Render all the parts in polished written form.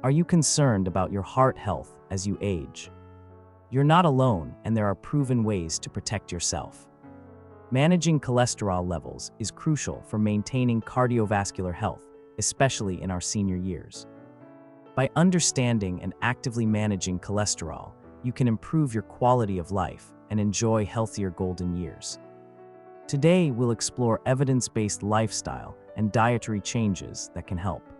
Are you concerned about your heart health as you age? You're not alone, and there are proven ways to protect yourself. Managing cholesterol levels is crucial for maintaining cardiovascular health, especially in our senior years. By understanding and actively managing cholesterol, you can improve your quality of life and enjoy healthier golden years. Today, we'll explore evidence-based lifestyle and dietary changes that can help.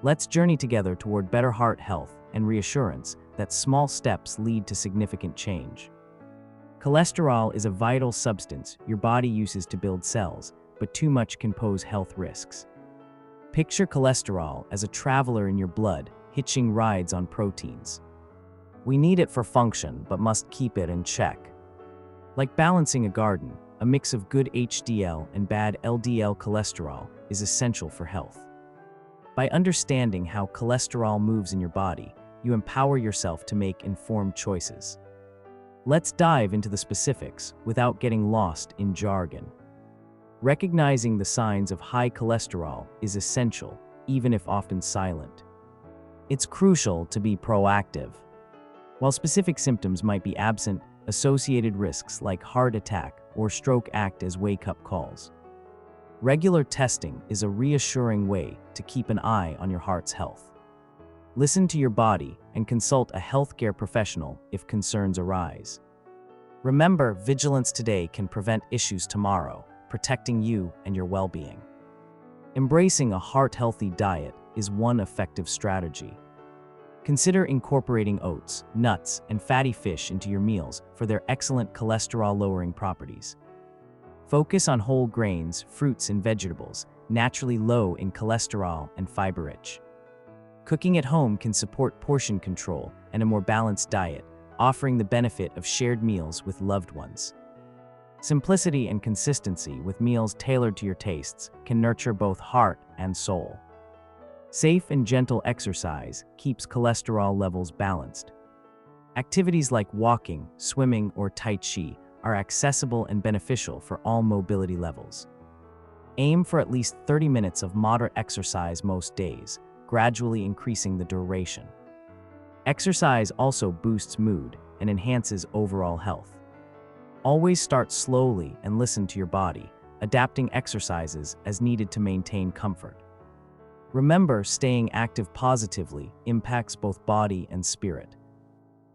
Let's journey together toward better heart health and reassurance that small steps lead to significant change. Cholesterol is a vital substance your body uses to build cells, but too much can pose health risks. Picture cholesterol as a traveler in your blood, hitching rides on proteins. We need it for function, but must keep it in check. Like balancing a garden, a mix of good HDL and bad LDL cholesterol is essential for health. By understanding how cholesterol moves in your body, you empower yourself to make informed choices. Let's dive into the specifics without getting lost in jargon. Recognizing the signs of high cholesterol is essential, even if often silent. It's crucial to be proactive. While specific symptoms might be absent, associated risks like heart attack or stroke act as wake-up calls. Regular testing is a reassuring way to keep an eye on your heart's health. Listen to your body and consult a healthcare professional if concerns arise. Remember, vigilance today can prevent issues tomorrow, protecting you and your well-being. Embracing a heart-healthy diet is one effective strategy. Consider incorporating oats, nuts, and fatty fish into your meals for their excellent cholesterol-lowering properties. Focus on whole grains, fruits, and vegetables, naturally low in cholesterol and fiber-rich. Cooking at home can support portion control and a more balanced diet, offering the benefit of shared meals with loved ones. Simplicity and consistency with meals tailored to your tastes can nurture both heart and soul. Safe and gentle exercise keeps cholesterol levels balanced. Activities like walking, swimming, or Tai Chi are accessible and beneficial for all mobility levels. Aim for at least 30 minutes of moderate exercise most days, gradually increasing the duration. Exercise also boosts mood and enhances overall health. Always start slowly and listen to your body, adapting exercises as needed to maintain comfort. Remember, staying active positively impacts both body and spirit.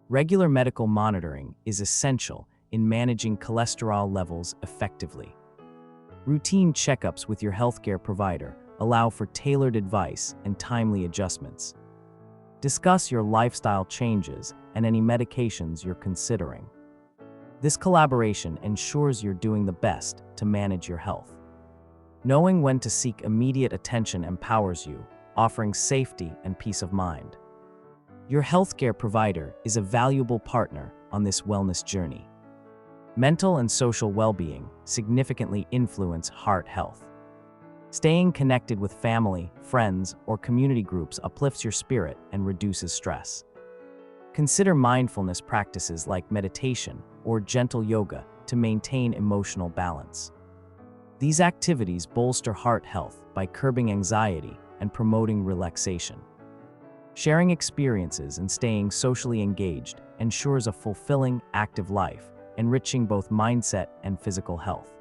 Regular medical monitoring is essential in managing cholesterol levels effectively. Routine checkups with your healthcare provider allow for tailored advice and timely adjustments. Discuss your lifestyle changes and any medications you're considering. This collaboration ensures you're doing the best to manage your health. Knowing when to seek immediate attention empowers you, offering safety and peace of mind. Your healthcare provider is a valuable partner on this wellness journey. Mental and social well-being significantly influence heart health. Staying connected with family, friends, or community groups uplifts your spirit and reduces stress. Consider mindfulness practices like meditation or gentle yoga to maintain emotional balance. These activities bolster heart health by curbing anxiety and promoting relaxation. Sharing experiences and staying socially engaged ensures a fulfilling, active life, enriching both mindset and physical health.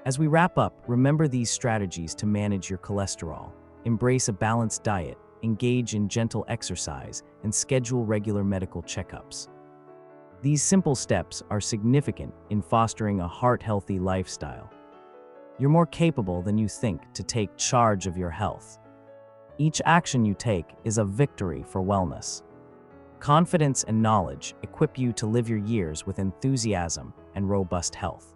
As we wrap up, remember these strategies to manage your cholesterol. Embrace a balanced diet, engage in gentle exercise, and schedule regular medical checkups. These simple steps are significant in fostering a heart-healthy lifestyle. You're more capable than you think to take charge of your health. Each action you take is a victory for wellness. Confidence and knowledge equip you to live your years with enthusiasm and robust health.